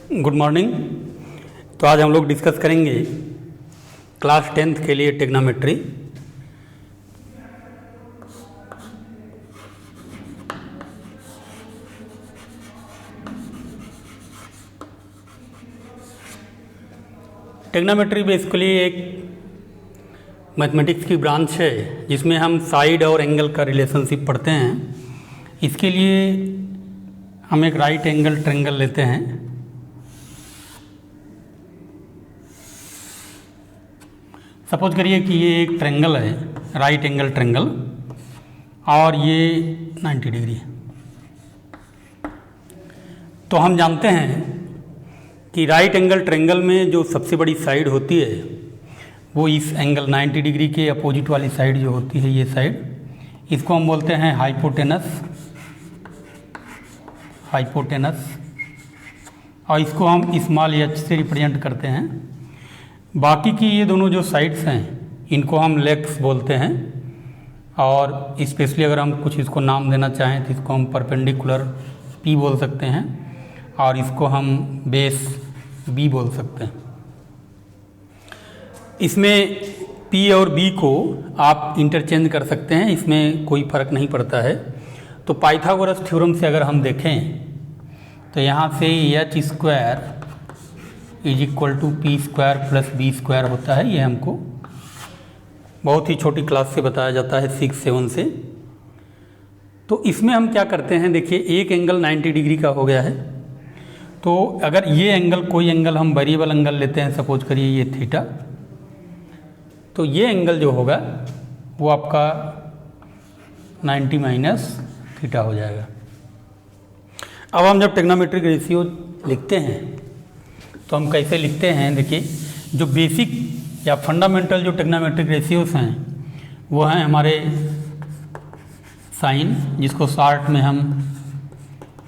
Good morning. तो आज हम लोग डिस्कस करेंगे क्लास 10th के लिए ट्रिग्नोमेट्री। ट्रिग्नोमेट्री बेसिकली एक मैथमेटिक्स की ब्रांच है जिसमें हम साइड और एंगल का रिलेशनशिप पढ़ते हैं। इसके लिए हम एक राइट एंगल ट्रायंगल लेते हैं। सपोज करिए कि ये एक ट्रायंगल है, राइट एंगल ट्रायंगल, और ये 90 डिग्री है। तो हम जानते हैं कि राइट एंगल ट्रायंगल में जो सबसे बड़ी साइड होती है वो इस एंगल 90 डिग्री के अपोजिट वाली साइड जो होती है, ये साइड, इसको हम बोलते हैं हाइपोटेनस। और इसको हम स्मॉल एच से रिप्रेजेंट करते हैं। बाकी की ये दोनों जो साइड्स हैं इनको हम लेग्स बोलते हैं, और स्पेशली अगर हम कुछ इसको नाम देना चाहें तो इसको हम परपेंडिकुलर पी बोल सकते हैं, और इसको हम बेस बी बोल सकते हैं। इसमें पी और बी को आप इंटरचेंज कर सकते हैं, इसमें कोई फ़र्क नहीं पड़ता है। तो पाइथागोरस थ्योरम से अगर हम देखें तो यहाँ से H square is equal to P square plus B square होता है। ये हमको बहुत ही छोटी क्लास से बताया जाता है, 6-7 से। तो इसमें हम क्या करते हैं, देखिए एक एंगल 90 डिग्री का हो गया है। तो अगर ये एंगल, कोई एंगल हम वेरिएबल एंगल लेते हैं, सपोज करिए ये थीटा, तो ये एंगल जो होगा वो आपका 90 माइनस थीटा हो जाएगा। अब हम जब ट्रिग्नोमेट्रिक रेशियो लिखते हैं तो हम कैसे लिखते हैं, देखिए जो बेसिक या फंडामेंटल जो ट्रिग्नोमेट्रिक रेशियोज हैं वो हैं हमारे साइन, जिसको शॉर्ट में हम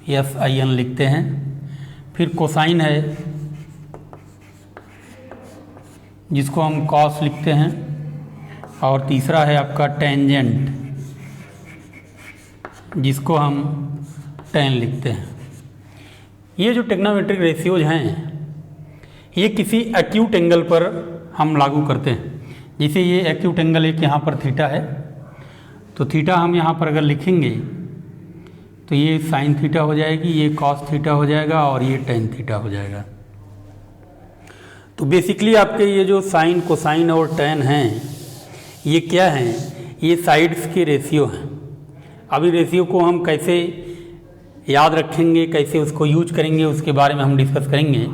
SIN लिखते हैं। फिर कोसाइन है जिसको हम कॉस लिखते हैं, और तीसरा है आपका टेंजेंट जिसको हम tan लिखते हैं। ये जो ट्रिग्नोमेट्रिक रेशियोज हैं ये किसी एक्यूट एंगल पर हम लागू करते हैं। जैसे ये एक्यूट एंगल एक यहाँ पर थीटा है, तो थीटा हम यहाँ पर अगर लिखेंगे तो ये साइन थीटा हो जाएगी, ये कॉस थीटा हो जाएगा, और ये टेन थीटा हो जाएगा। तो बेसिकली आपके ये जो साइन, कोसाइन और टेन हैं ये क्या हैं, ये साइड्स के रेशियो हैं। अभी रेशियो को हम कैसे याद रखेंगे, कैसे उसको यूज करेंगे, उसके बारे में हम डिस्कस करेंगे।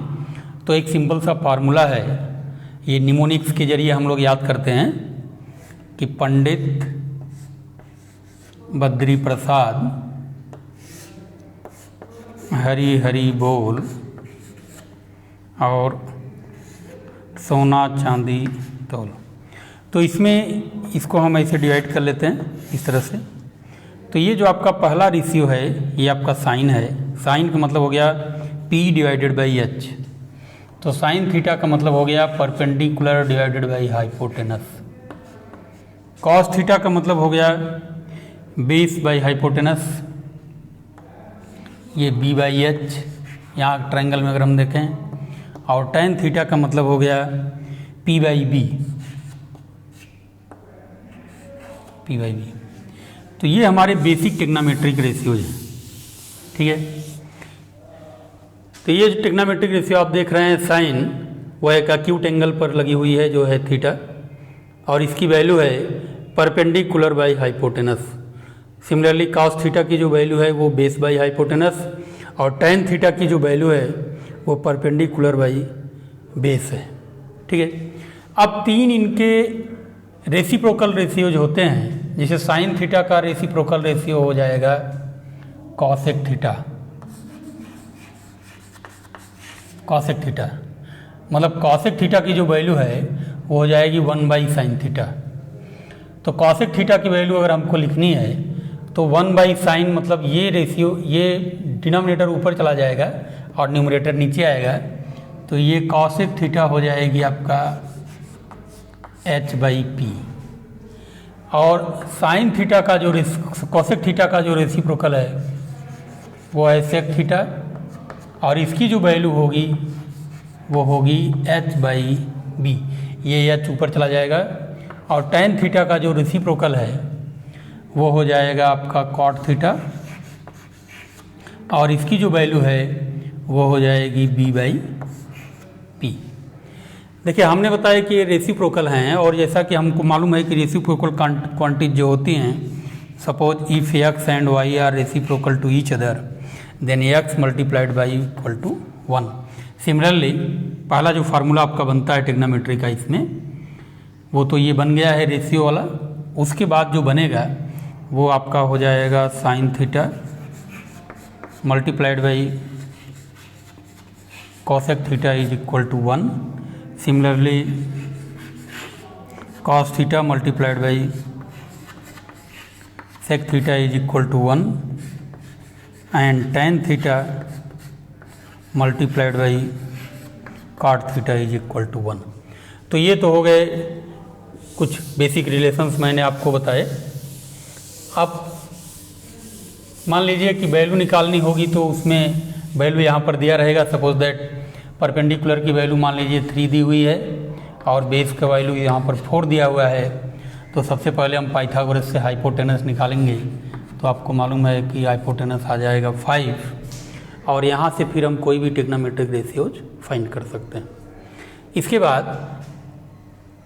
तो एक सिंपल सा फार्मूला है, ये निमोनिक्स के जरिए हम लोग याद करते हैं कि पंडित बद्री प्रसाद हरी हरी बोल और सोना चांदी तौल। तो इसमें इसको हम ऐसे डिवाइड कर लेते हैं इस तरह से। तो ये जो आपका पहला रेशियो है ये आपका साइन है। साइन का मतलब हो गया P डिवाइडेड बाई H। तो साइन थीटा का मतलब हो गया perpendicular divided by hypotenuse. Cos theta का मतलब हो गया बेस बाई हाइपोटेनस, ये B बाई H यहाँ ट्रायंगल में अगर हम देखें। और टेन थीटा का मतलब हो गया P बाई B। तो ये हमारे बेसिक ट्रिग्नोमेट्रिक रेशियोज हैं, ठीक है। तो ये जो ट्रिग्नोमेट्रिक रेशियो आप देख रहे हैं साइन, वो एक एक्यूट एंगल पर लगी हुई है जो है थीटा, और इसकी वैल्यू है perpendicular by hypotenuse. Similarly cos theta की जो वैल्यू है वो बेस बाई हाइपोटेनस, और टेन थीटा की जो वैल्यू है वो परपेंडिकुलर बाई बेस है, ठीक है। अब तीन इनके रेसिप्रोकल रेशियोज होते हैं। जैसे साइन थीटा का रेसिप्रोकल रेशियो हो जाएगा कॉसेक थीटा। कॉसेक थीटा मतलब कॉसेक थीटा की जो वैल्यू है वो हो जाएगी 1 बाई साइन थीटा। तो कॉसेक थीटा की वैल्यू अगर हमको लिखनी है तो 1 बाई साइन, मतलब ये रेशियो, ये डिनोमिनेटर ऊपर चला जाएगा और न्यूमरेटर नीचे आएगा। तो ये कॉसेक थीटा हो जाएगी आपका H बाई पी, और साइन थीटा का जो, कॉसेक थीटा का जो रेसिप्रोकल है वो है सेक थीटा। और इसकी जो वैल्यू होगी वो होगी h/b, ये h ऊपर चला जाएगा और tan थीटा का जो रेसिप्रोकल है वो हो जाएगा आपका cot थीटा और इसकी जो वैल्यू है वो हो जाएगी b/p। देखिए हमने बताया कि ये रेसिप्रोकल हैं और जैसा कि हमको मालूम है कि रेसिप्रोकल क्वांटिटी जो होती हैं, suppose if x and y are reciprocal to each other then x multiplied by equal to 1। Similarly पहला जो फार्मूला आपका बनता है ट्रिग्नोमेट्री का, इसमें वो तो ये बन गया है रेशियो वाला। उसके बाद जो बनेगा वो आपका हो जाएगा sine theta multiplied by cosec theta is equal to 1। Similarly cos theta multiplied by sec theta is equal to 1 and tan theta multiplied by cot theta is equal to 1। तो ये तो हो गए कुछ बेसिक रिलेशंस मैंने आपको बताए। अब मान लीजिए कि वैल्यू निकालनी होगी तो उसमें वैल्यू यहाँ पर दिया रहेगा। सपोज दैट परपेंडिकुलर की वैल्यू मान लीजिए 3 दी हुई है और बेस का वैल्यू यहाँ पर 4 दिया हुआ है। तो सबसे पहले हम पाइथागोरस से हाइपोटेनस निकालेंगे। तो आपको मालूम है कि हाइपोटेनस आ जाएगा 5 और यहाँ से फिर हम कोई भी ट्रिग्नोमेट्रिक रेशियोज फाइंड कर सकते हैं। इसके बाद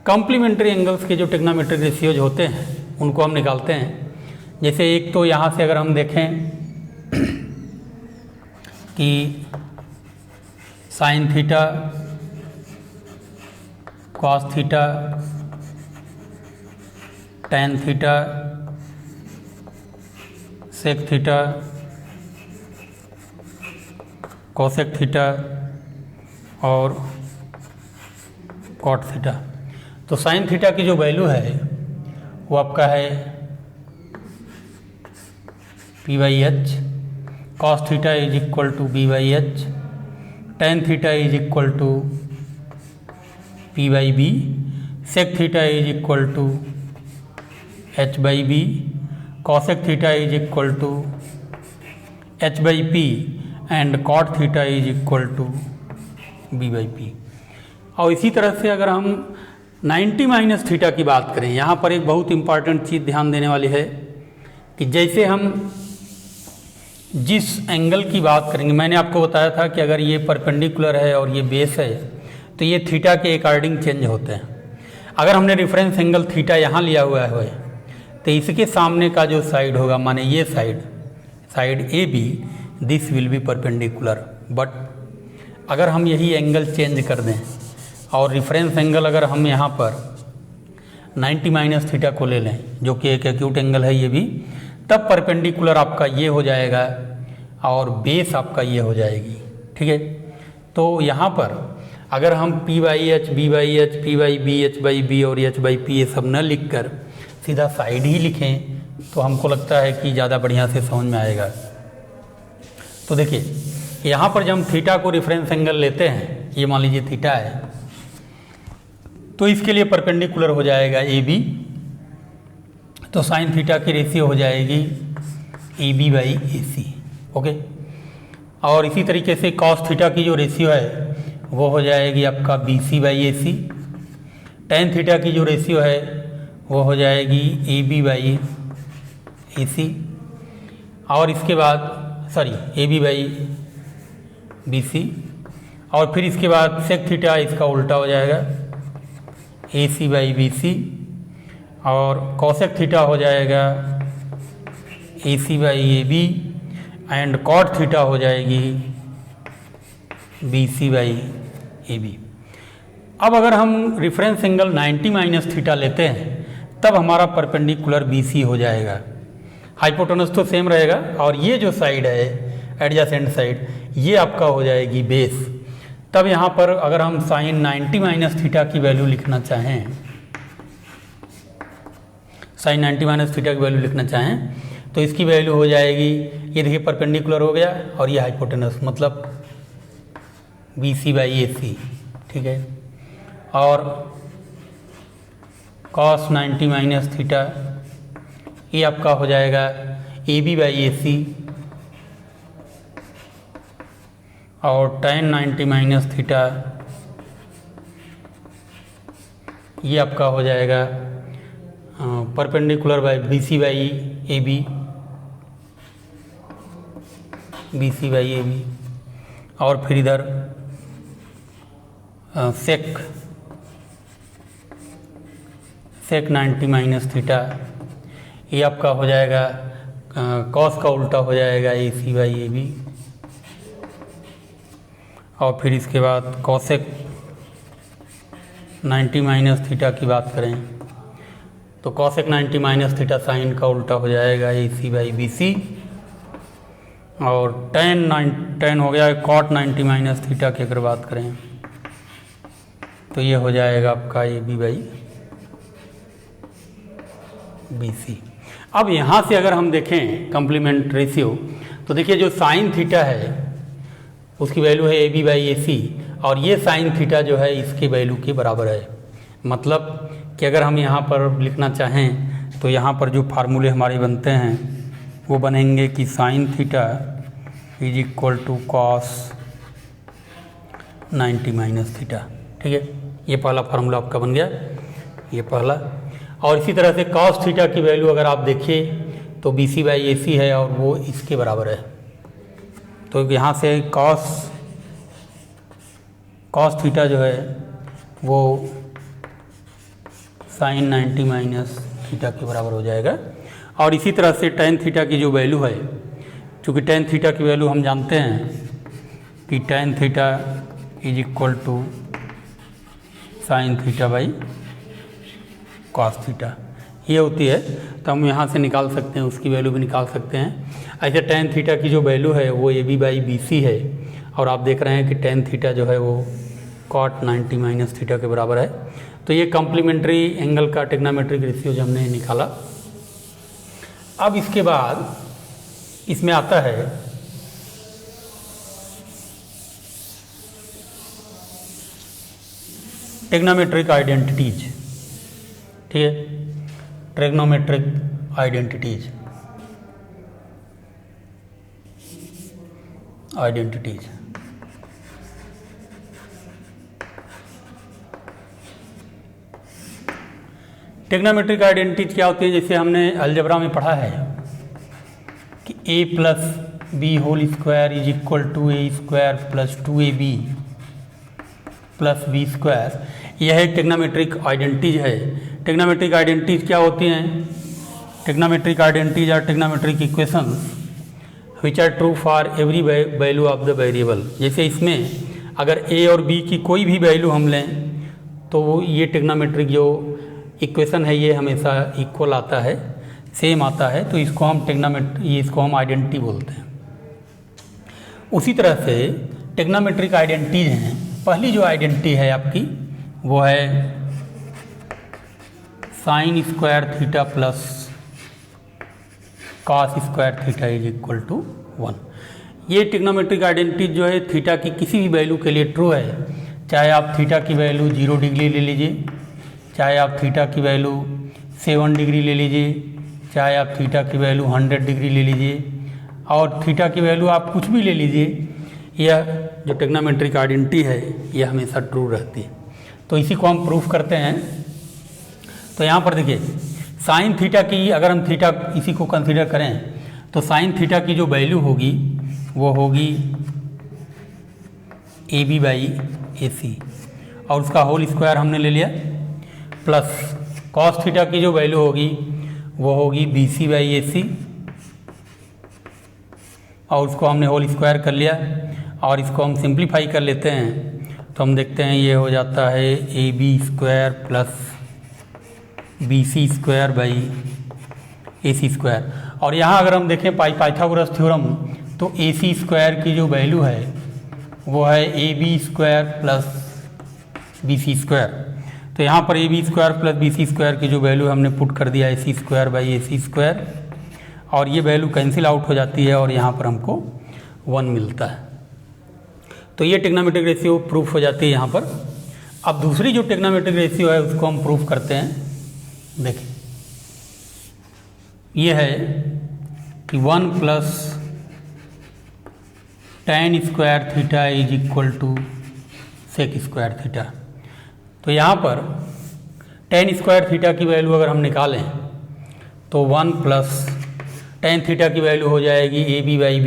कॉम्प्लीमेंट्री एंगल्स के जो ट्रिग्नोमेट्रिक रेशियोज होते हैं उनको हम निकालते हैं। जैसे एक तो यहाँ से अगर हम देखें कि sine theta cos theta tan theta sec theta cosec theta और कॉट थीटा। तो साइन थीटा की जो वैल्यू है वो आपका है p/h, cos theta is equal to b/h, tan theta is equal to p/b, sec theta is equal to h/b, cosec theta is equal to h/p and cot theta is equal to b/p। और इसी तरह से अगर हम 90 minus theta की बात करें, यहाँ पर एक बहुत इंपॉर्टेंट चीज़ ध्यान देने वाली है कि जैसे हम जिस एंगल की बात करेंगे, मैंने आपको बताया था कि अगर ये परपेंडिकुलर है और ये बेस है तो ये थीटा के अकॉर्डिंग चेंज होते हैं। अगर हमने रेफरेंस एंगल थीटा यहाँ लिया हुआ है तो इसके सामने का जो साइड होगा, माने ये side A B, this will be perpendicular. But अगर हम यही एंगल चेंज कर दें और रेफरेंस एंगल अगर हम यहाँ पर 90 माइनस थीटा को ले लें जो कि एक एक्यूट एंगल है ये भी, तब परपेंडिकुलर आपका ये हो जाएगा और बेस आपका ये हो जाएगी। ठीक है, तो यहाँ पर अगर हम p/h, b/h, p/b, h/b और h/p ये सब न लिखकर सीधा साइड ही लिखें तो हमको लगता है कि ज़्यादा बढ़िया से समझ में आएगा। तो देखिए यहाँ पर जब हम थीटा को रेफरेंस एंगल लेते हैं, ये मान लीजिए थीटा है, तो इसके लिए परपेंडिकुलर हो जाएगा ए बी। तो साइन थीटा की रेशियो हो जाएगी AB/AC। ओके, और इसी तरीके से कॉस थीटा की जो रेशियो है वो हो जाएगी आपका BC/AC। tan थीटा की जो रेशियो है वो हो जाएगी AB/AC और इसके बाद AB/BC और फिर इसके बाद सेक थीटा इसका उल्टा हो जाएगा AC/BC और कॉसेक थीटा हो जाएगा AC/AB एंड कॉट थीटा हो जाएगी BC/AB। अब अगर हम रेफरेंस एंगल 90 माइनस थीटा लेते हैं तब हमारा परपेंडिकुलर BC हो जाएगा। हाइपोटेनस तो सेम रहेगा और ये जो साइड है एडजेसेंट साइड ये आपका हो जाएगी बेस। तब यहाँ पर अगर हम साइन 90 माइनस थीटा की वैल्यू लिखना चाहें, साइन 90 माइनस थीटा की वैल्यू लिखना चाहें तो इसकी वैल्यू हो जाएगी, ये देखिए परपेंडिकुलर हो गया और ये हाइपोटेनस मतलब BC/AC। ठीक है, और cos 90 माइनस थीटा ये आपका हो जाएगा AB/AC और tan 90 माइनस थीटा ये आपका हो जाएगा perpendicular by BC by AB, BC by AB, और फिर इधर सेक 90 माइनस थीटा ये आपका हो जाएगा कॉस का उल्टा हो जाएगा AC बाई AB, और फिर इसके बाद कॉसेक 90 माइनस थीटा की बात करें तो कॉसेक 90 माइनस थीटा साइन का उल्टा हो जाएगा AC बाई BC, और tan हो गया कॉट 90 माइनस थीटा की अगर बात करें तो ये हो जाएगा आपका AB बाई BC। अब यहाँ से अगर हम देखें कम्प्लीमेंट रेशियो तो देखिए जो साइन थीटा है उसकी वैल्यू है AB बाई AC, और ये साइन थीटा जो है इसके वैल्यू के बराबर है। मतलब कि अगर हम यहाँ पर लिखना चाहें तो यहाँ पर जो फार्मूले हमारे बनते हैं वो बनेंगे कि sine theta is equal to cos 90 minus theta. ठीक है, ये पहला फार्मूला आपका बन गया, ये पहला। और इसी तरह से कॉस थीटा की वैल्यू अगर आप देखिए तो BC बाई AC है और वो इसके बराबर है। तो यहाँ से कॉस थीटा जो है वो साइन 90 माइनस थीटा के बराबर हो जाएगा। और इसी तरह से टेन थीटा की जो वैल्यू है, चूँकि टेन थीटा की वैल्यू हम जानते हैं कि tan theta is equal to sine theta by cos theta ये होती है, तो हम यहाँ से निकाल सकते हैं, उसकी वैल्यू भी निकाल सकते हैं। ऐसे टेन थीटा की जो वैल्यू है वो AB बाई BC है, और आप देख रहे हैं कि टेन थीटा जो है वो कॉट 90 माइनस थीटा के बराबर है। तो ये कॉम्प्लीमेंट्री एंगल का ट्रिग्नोमेट्रिक रेशियो जो हमने निकाला। अब इसके बाद इसमें आता है ट्रिग्नोमेट्रिक आइडेंटिटीज। ठीक है, ट्रिग्नोमेट्रिक आइडेंटिटीज ट्रिग्नोमेट्रिक आइडेंटिटीज क्या होती है? जैसे हमने अलजेब्रा में पढ़ा है कि a plus b whole square is equal to a square plus 2ab plus b square, यह एक ट्रिग्नोमेट्रिक आइडेंटिटीज है। ट्रिग्नोमेट्रिक आइडेंटिटीज क्या होती हैं? Trigonometric identities are trigonometric equations which are true for every value of the variable. जैसे इसमें अगर a और b की कोई भी वैल्यू हम लें तो ये ट्रिग्नोमेट्रिक जो इक्वेशन है ये हमेशा इक्वल आता है, सेम आता है, तो इसको हम आइडेंटिटी बोलते हैं। उसी तरह से ट्रिग्नोमेट्रिक आइडेंटिटीज हैं। पहली जो आइडेंटिटी है आपकी वो है sine square theta plus cos square theta is equal to 1। ये ट्रिग्नोमेट्रिक आइडेंटिटी जो है थीटा की किसी भी वैल्यू के लिए ट्रू है, चाहे आप थीटा की वैल्यू 0 डिग्री ले लीजिए, चाहे आप थीटा की वैल्यू 7 डिग्री ले लीजिए, चाहे आप थीटा की वैल्यू 100 डिग्री ले लीजिए, और थीटा की वैल्यू आप कुछ भी ले लीजिए, यह जो ट्रिग्नोमेट्रिक आइडेंटिटी है यह हमेशा ट्रू रहती है। तो इसी को हम प्रूफ करते हैं। तो यहाँ पर देखिए साइन थीटा की, अगर हम थीटा इसी को कंसीडर करें तो साइन थीटा की जो वैल्यू होगी वो होगी AB बाई AC, और उसका होल स्क्वायर हमने ले लिया, प्लस कॉस थीटा की जो वैल्यू होगी वो होगी BC बाई AC, और उसको हमने होल स्क्वायर कर लिया, और इसको हम सिंप्लीफाई कर लेते हैं तो हम देखते हैं ये हो जाता है AB square plus BC square by AC square. और यहाँ अगर हम देखें पाइथागोरस थ्योरम तो AC स्क्वायर की जो वैल्यू है वो है AB square plus BC square. तो यहाँ पर AB square plus BC square की जो वैल्यू हमने पुट कर दिया AC square by AC square, और ये वैल्यू कैंसिल आउट हो जाती है और यहाँ पर हमको 1 मिलता है। तो ये ट्रिग्नोमेट्रिक रेशियो प्रूफ हो जाती है यहाँ पर। अब दूसरी जो ट्रिग्नोमेट्रिक रेशियो है उसको हम प्रूफ करते हैं। देखिए ये है कि 1 plus tan square theta is equal to sec square theta. तो यहाँ पर tan स्क्वायर थीटा की वैल्यू अगर हम निकालें तो 1 प्लस tan थीटा की वैल्यू हो जाएगी A B by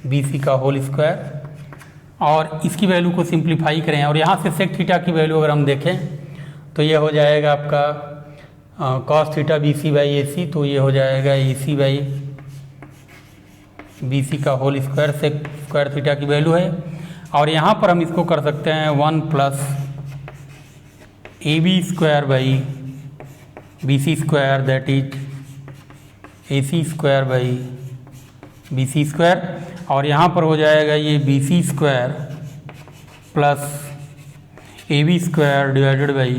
B C का होल स्क्वायर, और इसकी वैल्यू को सिंप्लीफाई करें और यहाँ से सेक थीटा की वैल्यू अगर हम देखें तो ये हो जाएगा आपका cos theta B C by A C, तो ये हो जाएगा A C by B C का whole square, sec square theta की वैल्यू है। और यहाँ पर हम इसको कर सकते हैं 1 plus A B square by B C square that is A C square by B C square, और यहाँ पर हो जाएगा ये B C square plus A B square divided by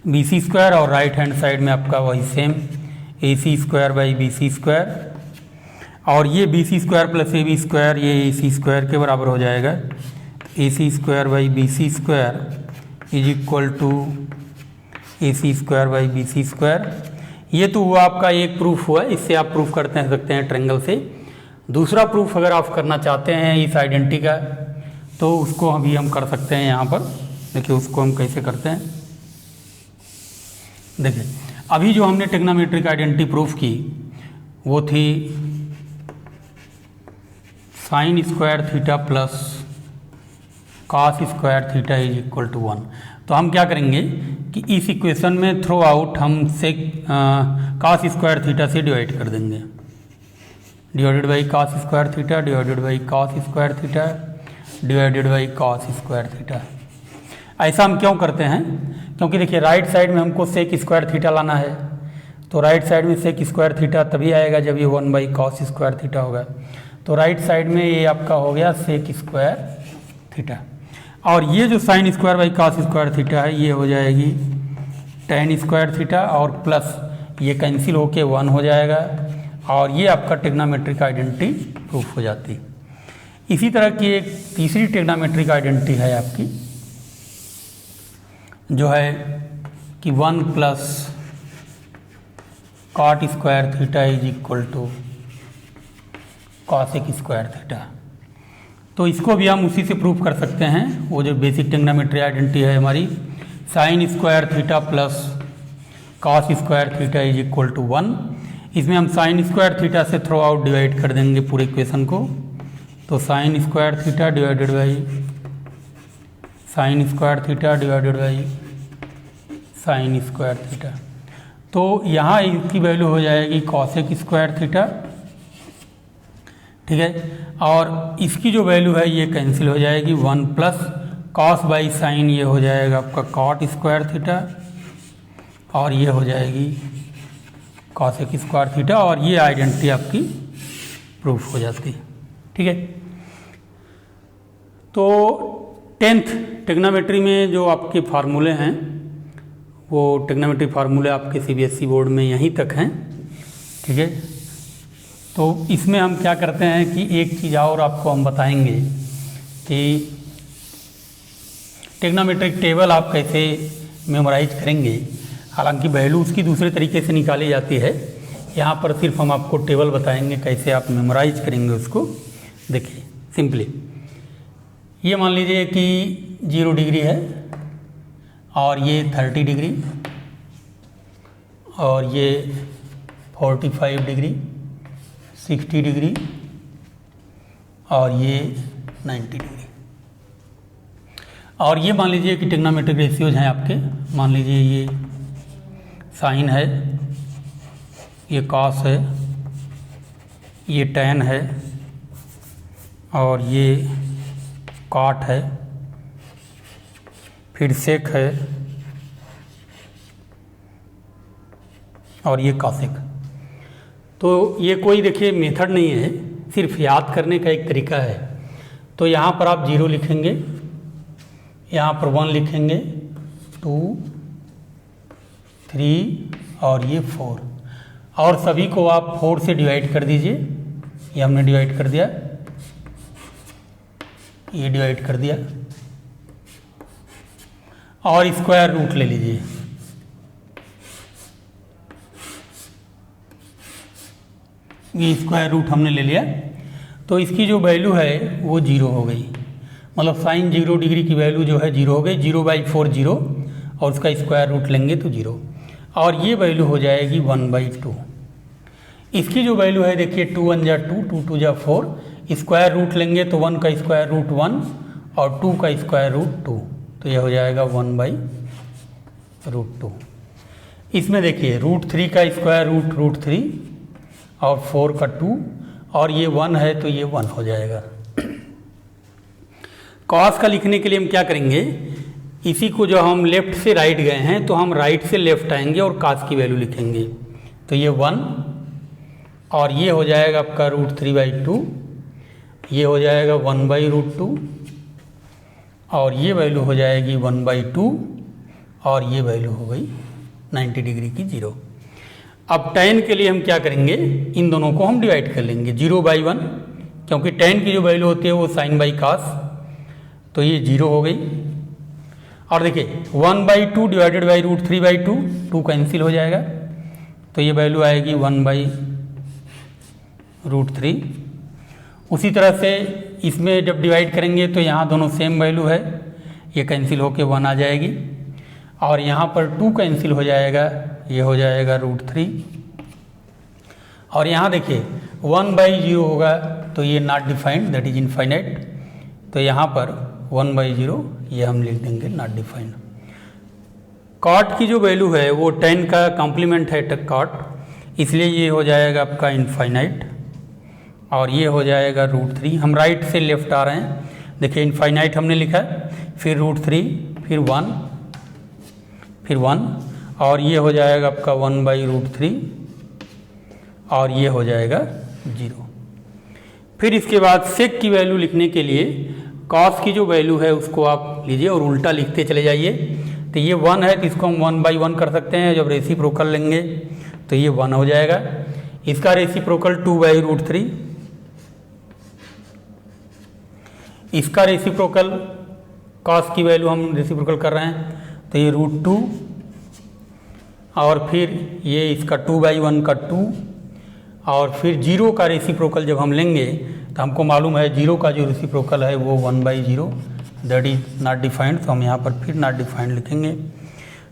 B C square, और राइट हैंड साइड में आपका वही same A C square by B C square, और ये B C square plus A B square ये ए सी स्क्वायर के बराबर हो जाएगा। A C square by B C square is equal to A C square by B C square. ये तो हुआ आपका एक प्रूफ हुआ, इससे आप प्रूफ करते हैं सकते हैं ट्रायंगल से। दूसरा प्रूफ अगर आप करना चाहते हैं इस आइडेंटिटी का तो उसको अभी हम कर सकते हैं। यहाँ पर देखिए उसको हम कैसे करते हैं। देखिए अभी जो हमने ट्रिग्नोमेट्रिक आइडेंटिटी प्रूफ की वो थी sine square theta plus cos square theta is equal to 1। तो हम क्या करेंगे कि इस इक्वेशन में थ्रू आउट हम सेक कॉस स्क्वायर थीटा से डिवाइड कर देंगे, divided by cos square theta divided by cos square theta divided by cos square theta. ऐसा हम क्यों करते हैं? क्योंकि देखिए राइट साइड में हमको सेक स्क्वायर थीटा लाना है, तो राइट साइड में सेक स्क्वायर थीटा तभी आएगा जब ये 1 बाई कॉस स्क्वायर थीटा होगा। तो राइट साइड में ये आपका हो गया सेक स्क्वायर थीटा, और ये जो sine square by cos square theta है ये हो जाएगी tan स्क्वायर थीटा, और प्लस ये कैंसिल होके 1 हो जाएगा, और ये आपका ट्रिग्नोमेट्रिक आइडेंटिटी प्रूफ हो जाती। इसी तरह की एक तीसरी ट्रिग्नोमेट्रिक आइडेंटिटी है आपकी जो है कि 1 plus cot square theta is equal to cosec square theta. तो इसको भी हम उसी से प्रूफ कर सकते हैं। वो जो बेसिक ट्रिग्नोमेट्री आइडेंटिटी है हमारी sine square theta plus cos square theta is equal to 1। इसमें हम साइन स्क्वायर थीटा से थ्रू आउट डिवाइड कर देंगे पूरे इक्वेशन को, तो sine square theta divided by sine square theta divided by sine square theta. तो यहाँ इसकी वैल्यू हो जाएगी कॉसेक स्क्वायर थीटा, ठीक है, और इसकी जो वैल्यू है ये कैंसिल हो जाएगी 1 प्लस कॉस बाई साइन ये हो जाएगा आपका कॉट स्क्वायर थीटा, और ये हो जाएगी कॉसेक स्क्वायर थीटा, और ये आइडेंटिटी आपकी प्रूफ हो जाती है, ठीक है। तो 10th ट्रिग्नोमेट्री में जो आपके फार्मूले हैं वो ट्रिग्नोमेट्री फार्मूले आपके CBSE बोर्ड में यहीं तक हैं, ठीक है। तो इसमें हम क्या करते हैं कि एक चीज़ और आपको हम बताएंगे कि ट्रिग्नोमेट्रिक टेबल आप कैसे मेमोराइज करेंगे। हालांकि वैल्यू उसकी दूसरे तरीके से निकाली जाती है, यहाँ पर सिर्फ हम आपको टेबल बताएंगे कैसे आप मेमोराइज करेंगे उसको। देखिए सिंपली ये मान लीजिए कि 0 डिग्री है और ये 30 डिग्री और ये 45 डिग्री 60 डिग्री और ये 90 डिग्री। और ये मान लीजिए कि ट्रिग्नोमेट्रिक रेशियोज हैं आपके। मान लीजिए ये साइन है, ये कॉस है, ये टैन है और ये कॉट है, फिर सेक है और ये कॉसेक। तो ये कोई देखिए मेथड नहीं है, सिर्फ याद करने का एक तरीका है। तो यहाँ पर आप 0 लिखेंगे, यहाँ पर 1 लिखेंगे, 2 3 और ये 4, और सभी को आप 4 से डिवाइड कर दीजिए। ये हमने डिवाइड कर दिया, ये डिवाइड कर दिया और स्क्वायर रूट ले लीजिए। ये स्क्वायर रूट हमने ले लिया, तो इसकी जो वैल्यू है वो 0 हो गई, मतलब साइन 0 डिग्री की वैल्यू जो है 0 हो गई, 0/4 0, और उसका स्क्वायर रूट लेंगे तो 0, और ये वैल्यू हो जाएगी 1/2। इसकी जो वैल्यू है देखिए 2 1 जा 2, 2 2 जा 4, स्क्वायर रूट लेंगे तो 1 का स्क्वायर रूट 1 और 2 का स्क्वायर रूट 2, तो यह हो जाएगा 1/√2। इसमें देखिए √3 का स्क्वायर रूट √3 और 4 का 2, और ये 1 है तो ये 1 हो जाएगा। कॉस का लिखने के लिए हम क्या करेंगे, इसी को जो हम लेफ्ट से राइट गए हैं तो हम राइट से लेफ्ट आएंगे और कॉस की वैल्यू लिखेंगे, तो ये 1, और ये हो जाएगा आपका √3/2, ये हो जाएगा 1/√2, और ये वैल्यू हो जाएगी 1/2, और ये वैल्यू हो गई 90 डिग्री की 0। अब tan के लिए हम क्या करेंगे, इन दोनों को हम डिवाइड कर लेंगे 0/1, क्योंकि tan की जो वैल्यू होती है वो sin/cos, तो ये 0 हो गई। और देखिए 1/2 डिवाइडेड बाई √3/2, 2 कैंसिल हो जाएगा, तो ये वैल्यू आएगी 1/√3। उसी तरह से इसमें जब डिवाइड करेंगे तो यहाँ दोनों सेम वैल्यू है, ये कैंसिल होके 1 आ जाएगी, और यहाँ पर 2 कैंसिल हो जाएगा, ये हो जाएगा √3, और यहाँ देखिए 1/0 होगा तो ये not defined, that is infinite, तो यहाँ पर 1/0 ये हम लिख देंगे नॉट डिफाइंड। कॉट की जो वैल्यू है वो 10 का कॉम्प्लीमेंट है कॉट, इसलिए ये हो जाएगा आपका इनफाइनाइट, और ये हो जाएगा √3। हम राइट से लेफ्ट आ रहे हैं, देखिए इनफाइनाइट हमने लिखा है, फिर √3, फिर 1, फिर 1, और ये हो जाएगा आपका 1/√3, और ये हो जाएगा 0। फिर इसके बाद सेक की वैल्यू लिखने के लिए कॉस की जो वैल्यू है उसको आप लीजिए और उल्टा लिखते चले जाइए, तो ये 1 है तो इसको हम 1/1 कर सकते हैं, जब रेसिप्रोकल लेंगे तो ये 1 हो जाएगा। इसका रेसिप्रोकल 2/√3, इसका रेसिप्रोकल कॉस की वैल्यू हम रेसिप्रोकल कर रहे हैं तो ये √2, और फिर ये इसका 2/1 का 2, और फिर 0 का रेसिप्रोकल जब हम लेंगे तो हमको मालूम है 0 का जो रेसिप्रोकल है वो 1/0, दैट इज नॉट डिफाइंड, तो हम यहाँ पर फिर नॉट डिफाइंड लिखेंगे।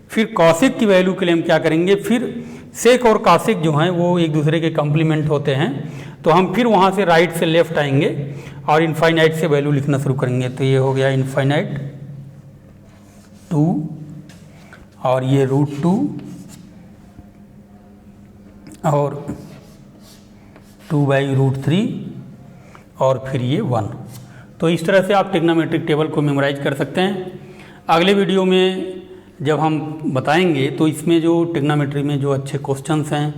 फिर कॉसेक की वैल्यू के लिए हम क्या करेंगे, फिर सेक और कॉसेक जो हैं वो एक दूसरे के कॉम्प्लीमेंट होते हैं, तो हम फिर वहाँ से राइट से लेफ्ट आएंगे और इनफाइनाइट से वैल्यू लिखना शुरू करेंगे, तो ये हो गया इनफाइनाइट 2, और ये √2, और 2/√3, और फिर ये 1। तो इस तरह से आप ट्रिग्नोमेट्रिक टेबल को मेमोराइज कर सकते हैं। अगले वीडियो में जब हम बताएंगे तो इसमें जो ट्रिग्नोमेट्री में जो अच्छे क्वेश्चंस हैं,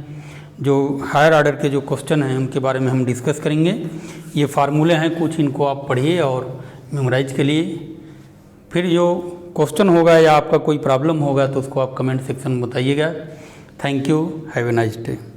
जो हायर ऑर्डर के जो क्वेश्चन हैं उनके बारे में हम डिस्कस करेंगे। ये फार्मूले हैं कुछ, इनको आप पढ़िए और मेमोराइज के लिए। फिर जो क्वेश्चन होगा या आपका कोई प्रॉब्लम होगा तो उसको आप कमेंट सेक्शन में बताइएगा। Thank you, have a nice day.